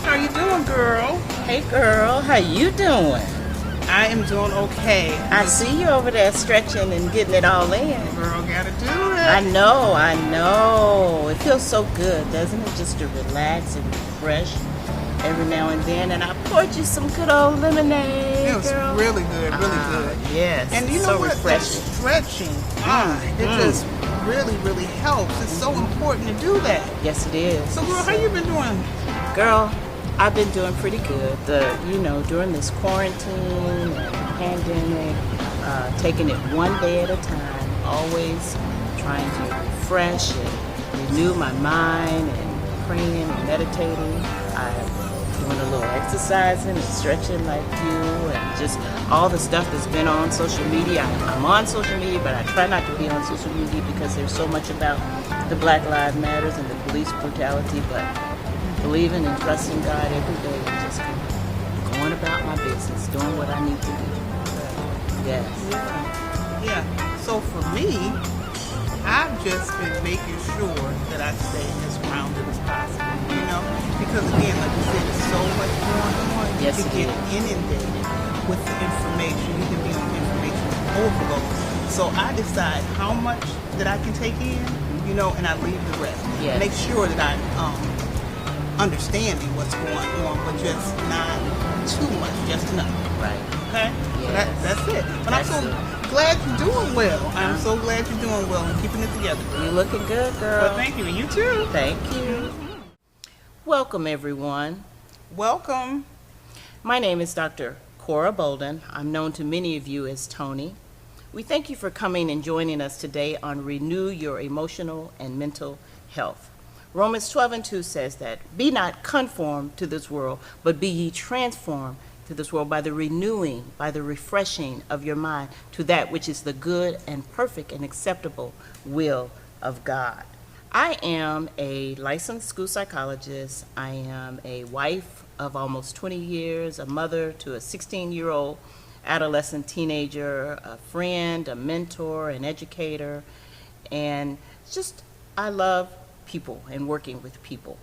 How you doing, girl? Hey girl, how you doing? I am doing okay. I see you over there stretching and getting it all in. Girl, gotta do I it. know. It feels so good, doesn't it? Just to relax and refresh every now and then. And I poured you some good old lemonade, It was girl. really good, really good. Yes, And you know so what? That refreshing. stretching, it just really, really helps. It's so important to do that. Yes, it is. So, girl, how you been doing? Girl, I've been doing pretty good. During this quarantine and pandemic, taking it one day at a time, always trying to refresh and renew my mind and praying and meditating. I'm doing a little exercising and stretching like you and just all the stuff that's been on social media. I'm on social media, but I try not to be on social media because there's so much about the Black Lives Matters and the police brutality, but believing and trusting God every day and just going about my business, doing what I need to do. Yes. Yeah. So for me, I've just been making sure that I stay as grounded as possible, because again, like you said, there's so much going on. Yes, You it can get is. inundated with the information. You can be on information overload. So I decide how much that I can take in, and I leave the rest. Yes. Make sure that I understanding what's going on, but just not too much, just enough. Right. Okay? So Yes. that's it. But That's I'm so it. glad you're doing well. I'm so glad you're doing well and keeping it together. You're looking good, girl. Well, thank you. And you too. Thank you. Welcome, everyone. Welcome. My name is Dr. Cora Bolden. I'm known to many of you as Tony. We thank you for coming and joining us today on Renew Your Emotional and Mental Health. Romans 12:2 says that, "Be not conformed to this world, but be ye transformed to this world by the renewing, by the refreshing of your mind to that which is the good and perfect and acceptable will of God." I am a licensed school psychologist. I am a wife of almost 20 years, a mother to a 16-year-old adolescent teenager, a friend, a mentor, an educator, and just I love people and working with people.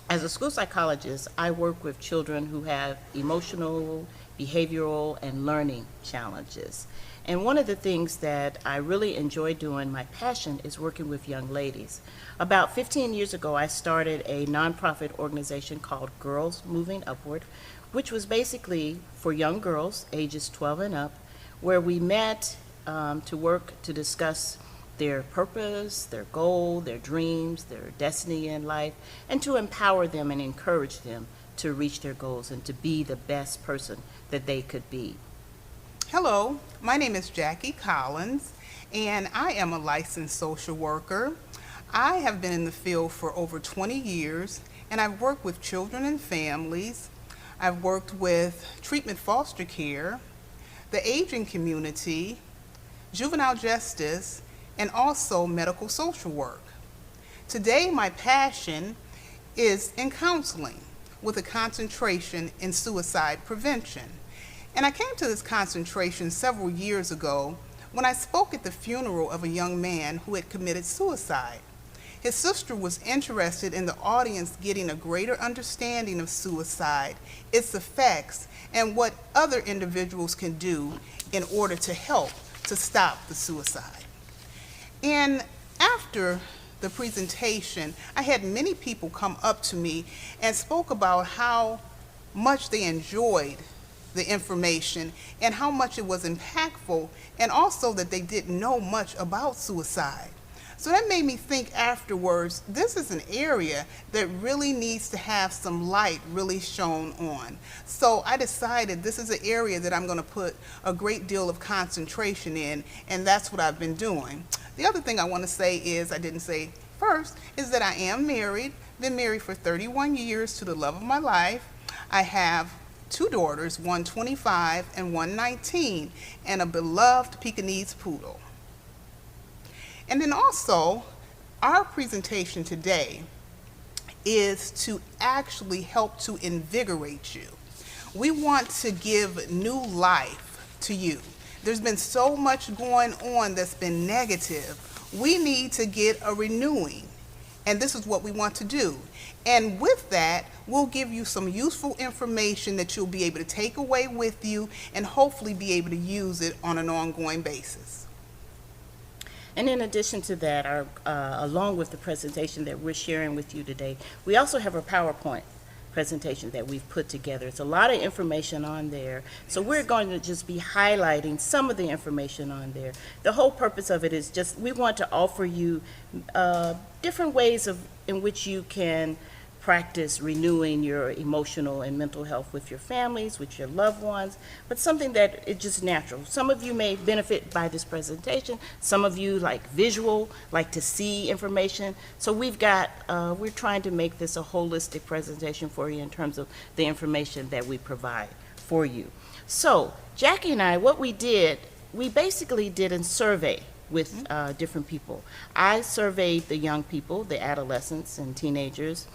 As a school psychologist, I work with children who have emotional, behavioral, and learning challenges. And one of the things that I really enjoy doing, my passion, is working with young ladies. About 15 years ago, I started a nonprofit organization called Girls Moving Upward, which was basically for young girls ages 12 and up, where we met to work to discuss their purpose, their goal, their dreams, their destiny in life, and to empower them and encourage them to reach their goals and to be the best person that they could be. Hello, my name is Jackie Collins, and I am a licensed social worker. I have been in the field for over 20 years, and I've worked with children and families. I've worked with treatment foster care, the aging community, juvenile justice, and also medical social work. Today, my passion is in counseling with a concentration in suicide prevention. And I came to this concentration several years ago when I spoke at the funeral of a young man who had committed suicide. His sister was interested in the audience getting a greater understanding of suicide, its effects, and what other individuals can do in order to help to stop the suicide. And after the presentation, I had many people come up to me and spoke about how much they enjoyed the information and how much it was impactful, and also that they didn't know much about suicide. So that made me think afterwards, this is an area that really needs to have some light really shown on. So I decided this is an area that I'm going to put a great deal of concentration in, and that's what I've been doing. The other thing I want to say is, I didn't say first, is that I am married, been married for 31 years to the love of my life. I have two daughters, one 25 and one 19, and a beloved Pekingese poodle. And then also, our presentation today is to actually help to invigorate you. We want to give new life to you. There's been so much going on that's been negative. We need to get a renewing, and this is what we want to do. And with that, we'll give you some useful information that you'll be able to take away with you and hopefully be able to use it on an ongoing basis. And in addition to that, along with the presentation that we're sharing with you today, we also have a PowerPoint presentation that we've put together. It's a lot of information on there. So we're going to just be highlighting some of the information on there. The whole purpose of it is just we want to offer you different ways in which you can practice renewing your emotional and mental health with your families, with your loved ones, but something that is just natural. Some of you may benefit by this presentation. Some of you like visual, like to see information. So we're trying to make this a holistic presentation for you in terms of the information that we provide for you. So Jackie and I, what we did, we basically did a survey with different people. I surveyed the young people, the adolescents and teenagers,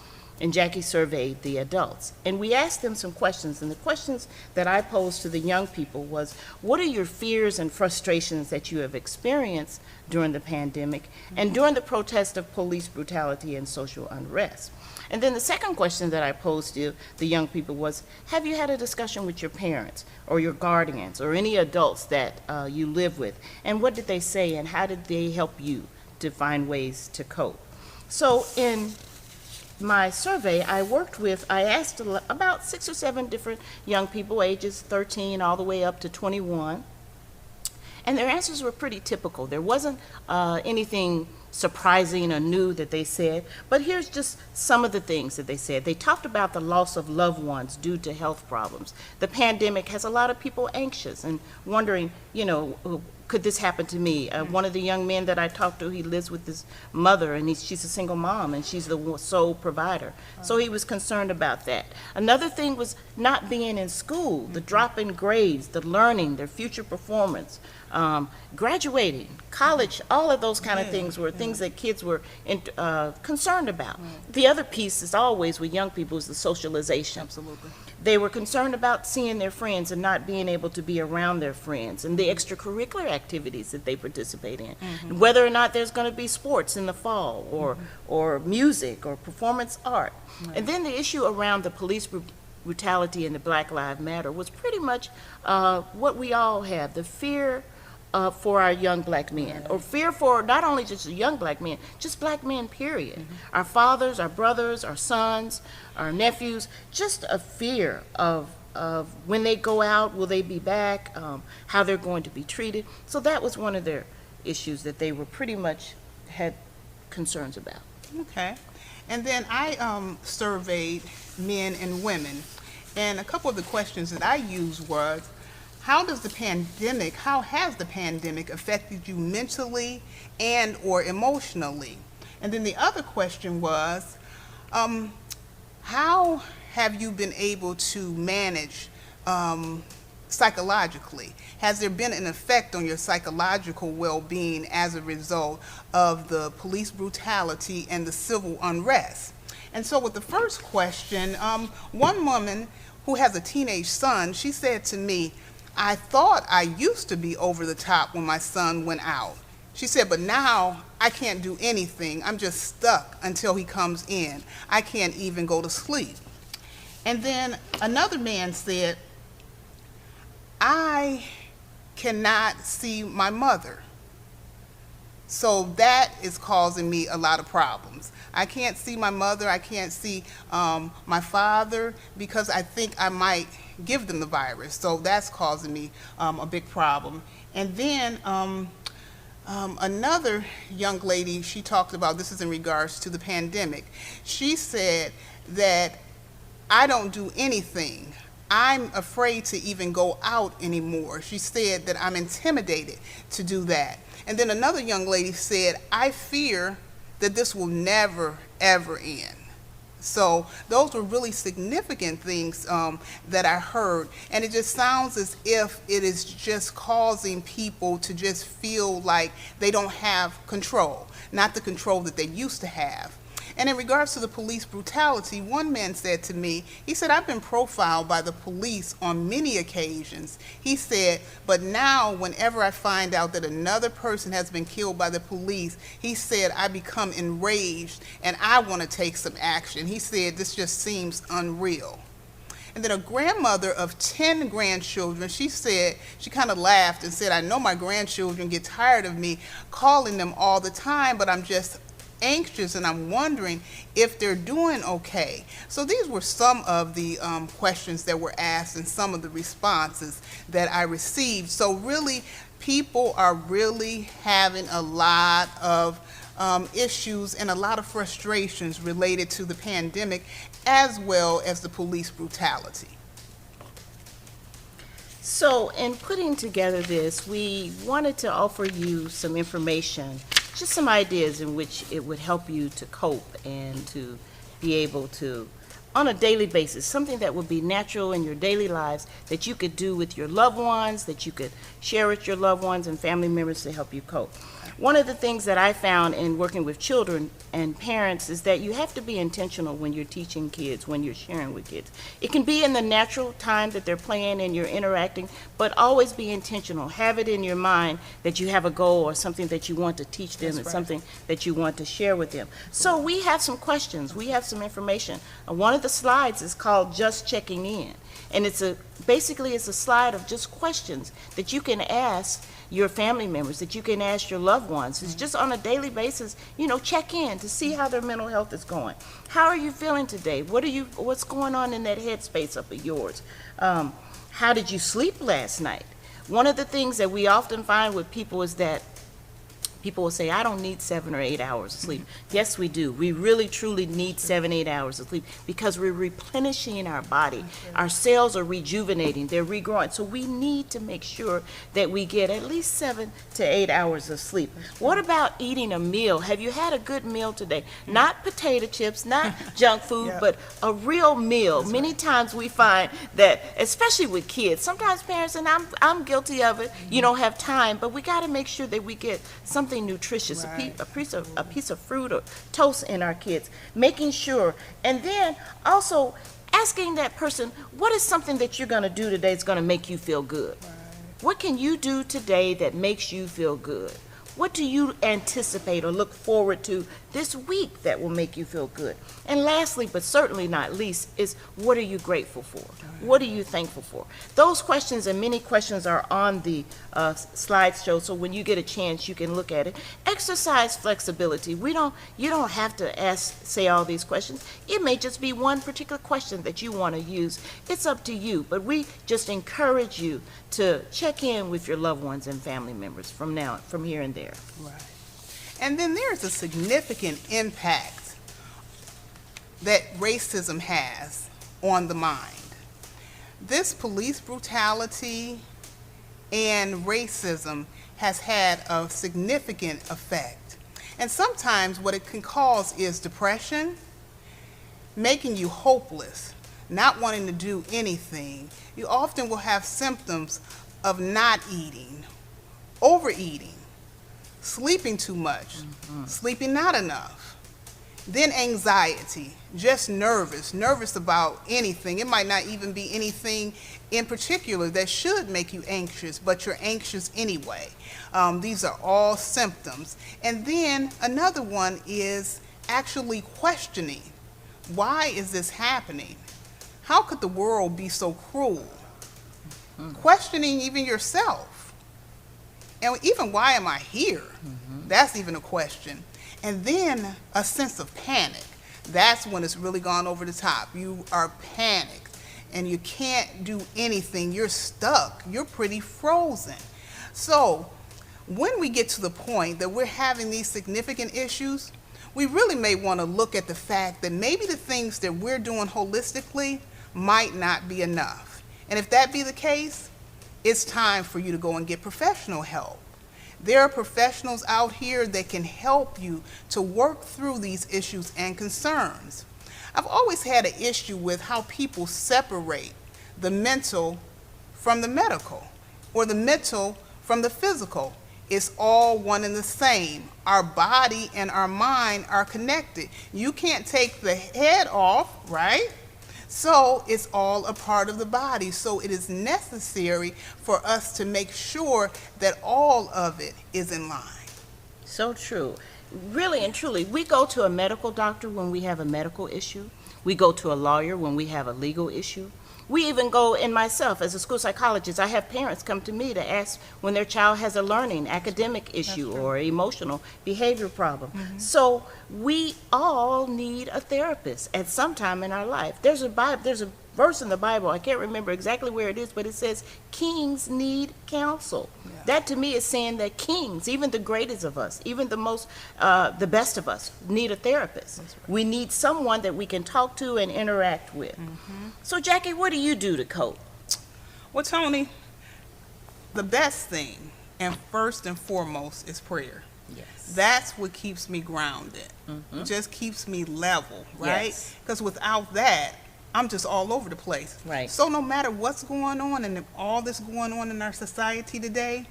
and Jackie surveyed the adults. And we asked them some questions, and the questions that I posed to the young people was, what are your fears and frustrations that you have experienced during the pandemic and during the protest of police brutality and social unrest? And then the second question that I posed to the young people was, have you had a discussion with your parents or your guardians or any adults that you live with? And what did they say, and how did they help you to find ways to cope? So in my survey, I asked about 6 or 7 different young people, ages 13 all the way up to 21, and their answers were pretty typical. There wasn't anything surprising or new that they said, but here's just some of the things that they said. They talked about the loss of loved ones due to health problems. The pandemic has a lot of people anxious and wondering, could this happen to me? One of the young men that I talked to, he lives with his mother, and she's a single mom, and she's the sole provider. So he was concerned about that. Another thing was not being in school, the drop in grades, the learning, their future performance, graduating, college, all of those kind of things were things that kids were concerned about. The other piece, is always with young people, is the socialization. Absolutely. They were concerned about seeing their friends and not being able to be around their friends, and the extracurricular activities that they participate in, and whether or not there's going to be sports in the fall, or music or performance art. And then the issue around the police brutality and the Black Lives Matter was pretty much what we all have, the fear for our young black men, or fear for not only just young black men, just black men, period. Our fathers, our brothers, our sons, our nephews, just a fear of when they go out, will they be back, how they're going to be treated. So that was one of their issues that they were pretty much had concerns about. Okay. And then I surveyed men and women, and a couple of the questions that I used was, how has the pandemic affected you mentally and or emotionally? And then the other question was, how have you been able to manage psychologically? Has there been an effect on your psychological well-being as a result of the police brutality and the civil unrest? And so with the first question, one woman who has a teenage son, she said to me, I thought I used to be over the top when my son went out. She said, but now I can't do anything. I'm just stuck until he comes in. I can't even go to sleep. And then another man said, I cannot see my mother. So that is causing me a lot of problems. I can't see my mother, I can't see my father, because I think I might give them the virus. So that's causing me a big problem. And then another young lady, she talked about, this is in regards to the pandemic, she said that I don't do anything. I'm afraid to even go out anymore. She said that I'm intimidated to do that. And then another young lady said, I fear that this will never, ever end. So those were really significant things that I heard. And it just sounds as if it is just causing people to just feel like they don't have control, not the control that they used to have. And in regards to the police brutality, one man said to me, he said, I've been profiled by the police on many occasions. He said, but now whenever I find out that another person has been killed by the police, he said, I become enraged and I want to take some action. He said, this just seems unreal. And then a grandmother of 10 grandchildren, she said, she kind of laughed and said, I know my grandchildren get tired of me calling them all the time, but I'm just anxious and I'm wondering if they're doing okay. So these were some of the questions that were asked and some of the responses that I received. So really, people are really having a lot of issues and a lot of frustrations related to the pandemic, as well as the police brutality. So in putting together this, we wanted to offer you some information, just some ideas in which it would help you to cope and to be able to, on a daily basis, something that would be natural in your daily lives that you could do with your loved ones, that you could share with your loved ones and family members to help you cope. One of the things that I found in working with children and parents is that you have to be intentional when you're teaching kids, when you're sharing with kids. It can be in the natural time that they're playing and you're interacting, but always be intentional. Have it in your mind that you have a goal or something that you want to teach them and something that you want to share with them. So we have some questions, we have some information. One of the slides is called Just Checking In. And basically it's a slide of just questions that you can ask your family members, that you can ask your loved ones. It's just on a daily basis, check in to see how their mental health is going. How are you feeling today? What's going on in that headspace up of yours? How did you sleep last night? One of the things that we often find with people is that people will say, I don't need 7 or 8 hours of sleep. Yes, we do. We really, truly need 7, 8 hours of sleep because we're replenishing our body. Our cells are rejuvenating. They're regrowing. So we need to make sure that we get at least 7 to 8 hours of sleep. What about eating a meal? Have you had a good meal today? Not potato chips, not junk food, but a real meal. Many times we find that, especially with kids, sometimes parents, and I'm guilty of it, you don't have time, but we got to make sure that we get something nutritious, a piece of fruit or toast in our kids, making sure, and then also asking that person, what is something that you're going to do today that's going to make you feel good? What can you do today that makes you feel good? What do you anticipate or look forward to this week that will make you feel good? And lastly, but certainly not least, is what are you grateful for? What are you thankful for? Those questions and many questions are on the slideshow, so when you get a chance, you can look at it. Exercise flexibility. You don't have to say all these questions. It may just be one particular question that you want to use. It's up to you, but we just encourage you to check in with your loved ones and family members from here and there. Right. And then there's a significant impact that racism has on the mind. This police brutality and racism has had a significant effect. And sometimes what it can cause is depression, making you hopeless, not wanting to do anything. You often will have symptoms of not eating, overeating, sleeping too much, sleeping not enough. Then anxiety, just nervous about anything. It might not even be anything in particular that should make you anxious, but you're anxious anyway. These are all symptoms. And then another one is actually questioning, why is this happening? How could the world be so cruel? Questioning even yourself. And even, why am I here? That's even a question. And then a sense of panic. That's when it's really gone over the top. You are panicked and you can't do anything. You're stuck. You're pretty frozen. So when we get to the point that we're having these significant issues, we really may want to look at the fact that maybe the things that we're doing holistically might not be enough. And if that be the case, it's time for you to go and get professional help. There are professionals out here that can help you to work through these issues and concerns. I've always had an issue with how people separate the mental from the medical, or the mental from the physical. It's all one and the same. Our body and our mind are connected. You can't take the head off, right? So it's all a part of the body. So it is necessary for us to make sure that all of it is in line. So true. Really and truly, we go to a medical doctor when we have a medical issue. We go to a lawyer when we have a legal issue. We even go, in myself, as a school psychologist, I have parents come to me to ask when their child has a learning, academic issue or emotional behavior problem. So we all need a therapist at some time in our life. There's a verse in the Bible, I can't remember exactly where it is, but it says kings need counsel. Yeah. That to me is saying that kings, even the greatest of us, even the best of us, need a therapist. That's right. We need someone that we can talk to and interact with. So Jackie, what do you do to cope? Well, Tony, the best thing, and first and foremost, is prayer. Yes. That's what keeps me grounded. It just keeps me level, right? Yes. Because without that, I'm just all over the place. Right. So no matter what's going on and all this going on in our society today,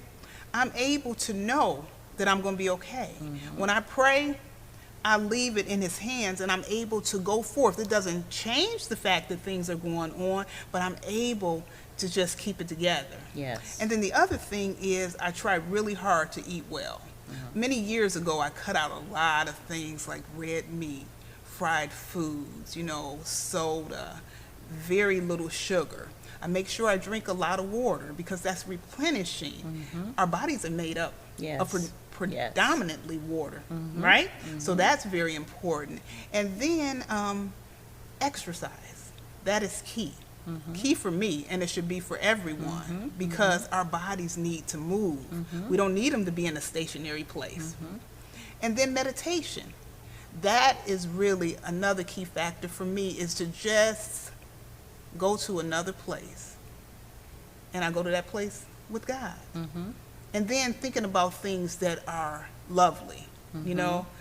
I'm able to know that I'm going to be okay. When I pray, I leave it in his hands and I'm able to go forth. It doesn't change the fact that things are going on, but I'm able to just keep it together. Yes. And then the other thing is I try really hard to eat well. Many years ago, I cut out a lot of things like red meat, fried foods, soda, very little sugar. I make sure I drink a lot of water because that's replenishing. Our bodies are made up of predominantly water, right? So that's very important. And then exercise. That is key. Key for me, and it should be for everyone, because our bodies need to move. We don't need them to be in a stationary place. And then meditation. That is really another key factor for me, is to just go to another place. And I go to that place with God. And then thinking about things that are lovely,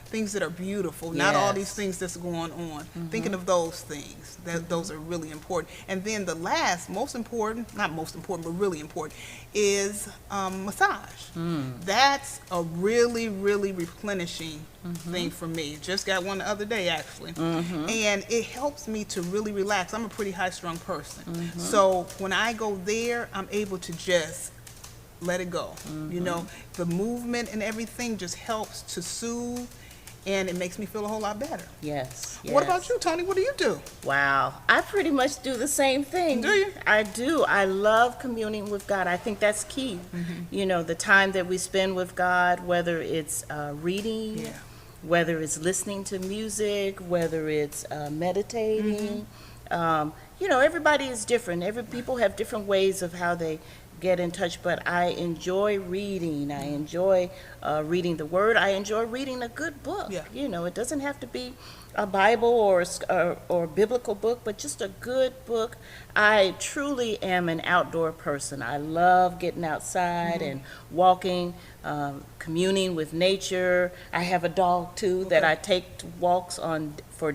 things that are beautiful, not all these Yes. things that's going on. Thinking of those things, those are really important. And then the last, most important, not most important, but really important, is massage. That's a really, really replenishing thing for me. Just got one the other day, actually. And it helps me to really relax. I'm a pretty high-strung person. So when I go there, I'm able to just let it go. The movement and everything just helps to soothe, and it makes me feel a whole lot better. Yes. What about you, Tony? What do you do? Wow. I pretty much do the same thing. Do you? I do. I love communing with God. I think that's key. The time that we spend with God, whether it's reading, Yeah. whether it's listening to music, whether it's meditating. Everybody is different. People have different ways of how they get in touch, but I enjoy reading. I enjoy reading the Word. I enjoy reading a good book. Yeah. It doesn't have to be a Bible or biblical book, but just a good book. I truly am an outdoor person. I love getting outside and walking, communing with nature. I have a dog too that I take to walks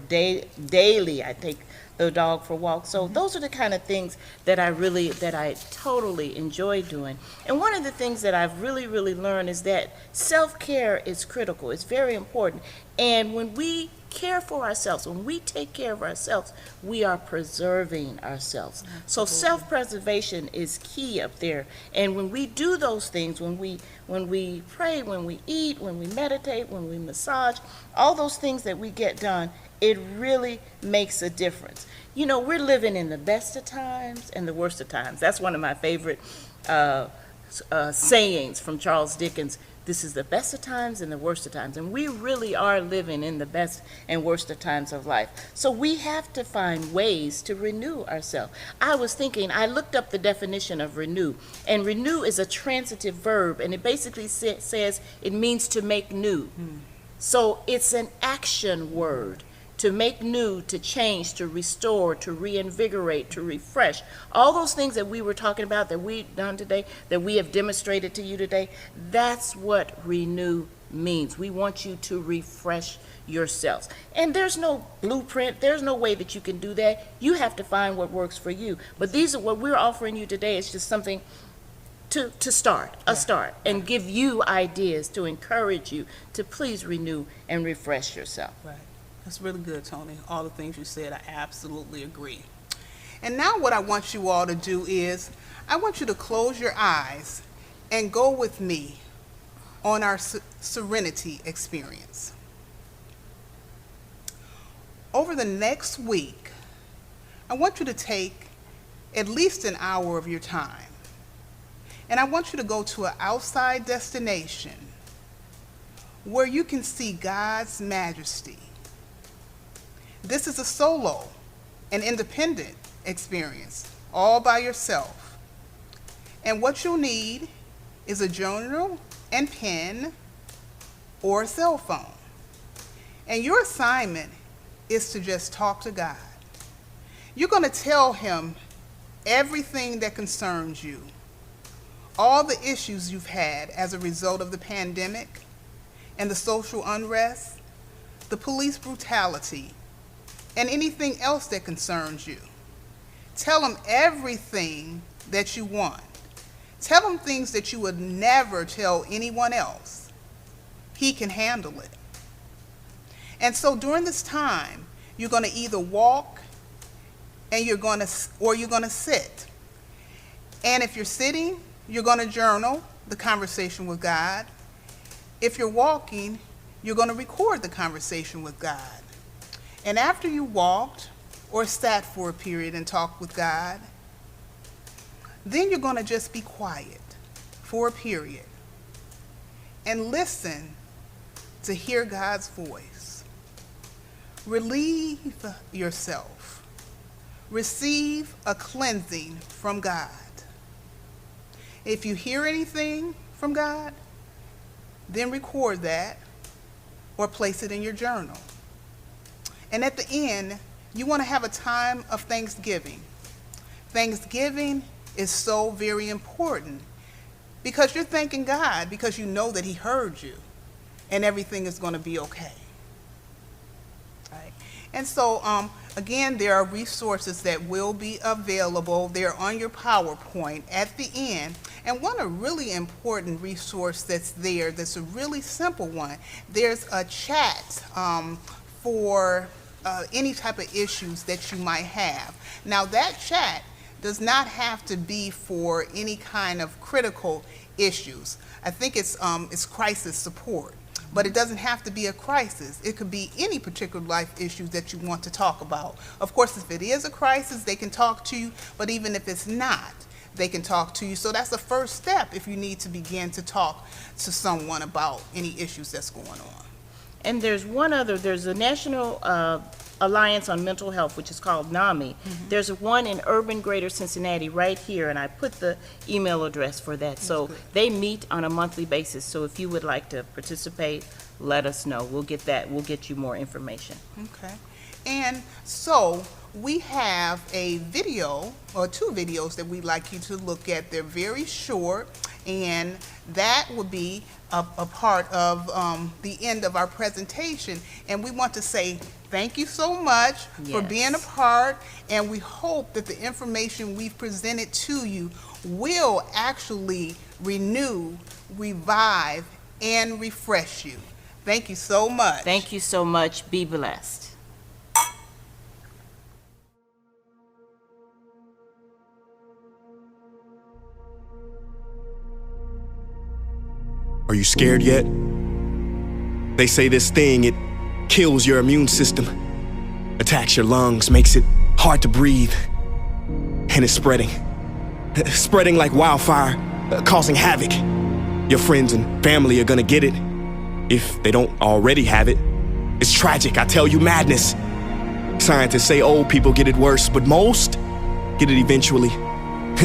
daily. I take the dog for walks. So those are the kind of things that I totally enjoy doing. And one of the things that I've really, really learned is that self-care is critical. It's very important. And when we care for ourselves, when we take care of ourselves, we are preserving ourselves. So self-preservation is key up there. And when we do those things, when we pray, when we eat, when we meditate, when we massage, all those things that we get done, it really makes a difference. We're living in the best of times and the worst of times. That's one of my favorite sayings from Charles Dickens. This is the best of times and the worst of times. And we really are living in the best and worst of times of life. So we have to find ways to renew ourselves. I was thinking, I looked up the definition of renew, and renew is a transitive verb, and it basically says it means to make new. So it's an action word. To make new, to change, to restore, to reinvigorate, to refresh. All those things that we were talking about, that we've done today, that we have demonstrated to you today, that's what renew means. We want you to refresh yourselves. And there's no blueprint, there's no way that you can do that. You have to find what works for you. But these are what we're offering you today. It's just something to start, and give you ideas to encourage you to please renew and refresh yourself. Right. That's really good, Tony. All the things you said, I absolutely agree. And now what I want you all to do is, I want you to close your eyes and go with me on our Serenity experience. Over the next week, I want you to take at least an hour of your time, and I want you to go to an outside destination where you can see God's majesty. This is a solo, an independent experience, all by yourself. And what you'll need is a journal and pen or a cell phone. And your assignment is to just talk to God. You're going to tell him everything that concerns you, all the issues you've had as a result of the pandemic and the social unrest, the police brutality, and anything else that concerns you. Tell him everything that you want. Tell him things that you would never tell anyone else. He can handle it. And so during this time, you're going to either walk and you're going to sit. And if you're sitting, you're going to journal the conversation with God. If you're walking, you're going to record the conversation with God. And after you walked or sat for a period and talked with God, then you're going to just be quiet for a period and listen to hear God's voice. Relieve yourself. Receive a cleansing from God. If you hear anything from God, then record that or place it in your journal. And at the end, you want to have a time of thanksgiving. Thanksgiving is so very important because you're thanking God because you know that he heard you and everything is going to be okay. Right? And so, again, there are resources that will be available. They're on your PowerPoint at the end. And one a really important resource that's there, that's a really simple one, there's a chat for any type of issues that you might have. Now that chat does not have to be for any kind of critical issues. I think it's crisis support, but it doesn't have to be a crisis. It could be any particular life issue that you want to talk about. Of course, if it is a crisis, they can talk to you, but even if it's not, they can talk to you. So that's the first step if you need to begin to talk to someone about any issues that's going on. And there's a National Alliance on Mental Health, which is called NAMI. Mm-hmm. There's one in urban Greater Cincinnati right here, and I put the email address for that. So they meet on a monthly basis. So if you would like to participate, let us know. We'll get you more information. Okay. And so we have a video, or two videos that we'd like you to look at. They're very short, and that will be a part of the end of our presentation. And we want to say thank you so much for being a part, and we hope that the information we've presented to you will actually renew, revive, and refresh you. Thank you so much. Thank you so much. Be blessed. Are you scared yet? They say this thing, it kills your immune system, attacks your lungs, makes it hard to breathe, and it's spreading like wildfire, causing havoc. Your friends and family are gonna get it, if they don't already have it. It's tragic, I tell you, madness. Scientists say old people get it worse, but most get it eventually.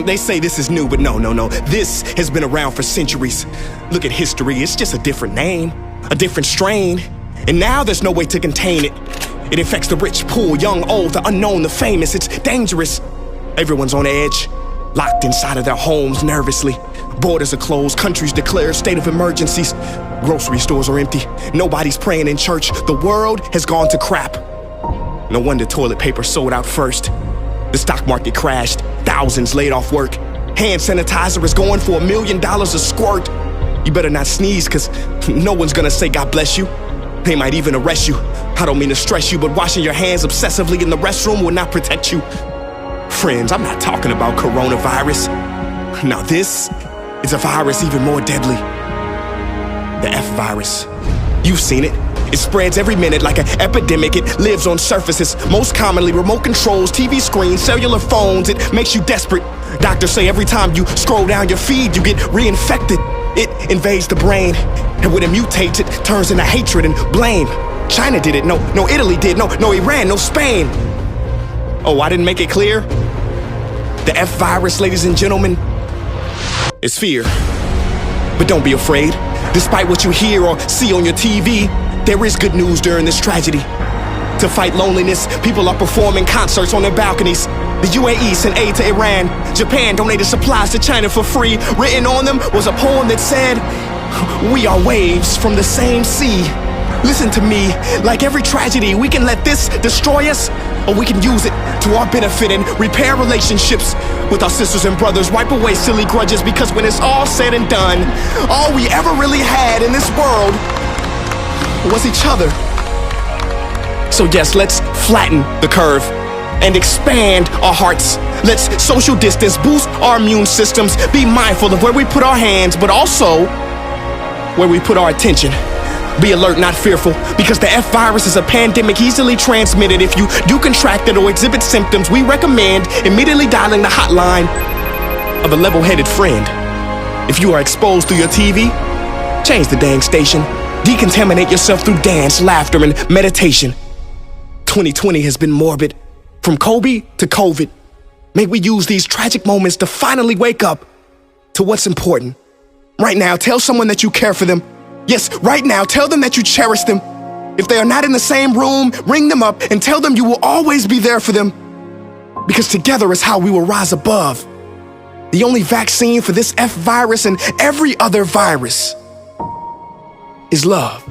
They say this is new, but no. This has been around for centuries. Look at history, it's just a different name, a different strain. And now there's no way to contain it. It infects the rich, poor, young, old, the unknown, the famous. It's dangerous. Everyone's on edge, locked inside of their homes nervously. Borders are closed, countries declare state of emergencies. Grocery stores are empty, nobody's praying in church. The world has gone to crap. No wonder toilet paper sold out first. The stock market crashed, thousands laid off work, Hand sanitizer is going for $1 million a squirt. You better not sneeze, cause no one's gonna say God bless you. They might even arrest you. I don't mean to stress you, but washing your hands obsessively in the restroom will not protect you. Friends, I'm not talking about coronavirus. Now this is a virus even more deadly. The F virus. You've seen it. It spreads every minute like an epidemic. It lives on surfaces, most commonly remote controls, TV screens, cellular phones. It makes you desperate. Doctors say every time you scroll down your feed, you get reinfected. It invades the brain, and when it mutates, it turns into hatred and blame. China did it, no Italy did, no Iran, no Spain. Oh, I didn't make it clear? The F virus, ladies and gentlemen, is fear. But don't be afraid. Despite what you hear or see on your TV, there is good news during this tragedy. To fight loneliness, people are performing concerts on their balconies. The UAE sent aid to Iran. Japan donated supplies to China for free. Written on them was a poem that said, "We are waves from the same sea." Listen to me, like every tragedy, we can let this destroy us, or we can use it to our benefit and repair relationships with our sisters and brothers, wipe away silly grudges, because when it's all said and done, all we ever really had in this world was each other. So yes, let's flatten the curve and expand our hearts. Let's social distance, boost our immune systems, be mindful of where we put our hands, but also where we put our attention. Be alert, not fearful, because the F virus is a pandemic easily transmitted. If you do contract it or exhibit symptoms, we recommend immediately dialing the hotline of a level-headed friend. If you are exposed through your TV, change the dang station. Decontaminate yourself through dance, laughter, and meditation. 2020 has been morbid. From Kobe to COVID, may we use these tragic moments to finally wake up to what's important. Right now, tell someone that you care for them. Yes, right now, tell them that you cherish them. If they are not in the same room, ring them up and tell them you will always be there for them. Because together is how we will rise above. The only vaccine for this F virus and every other virus is love.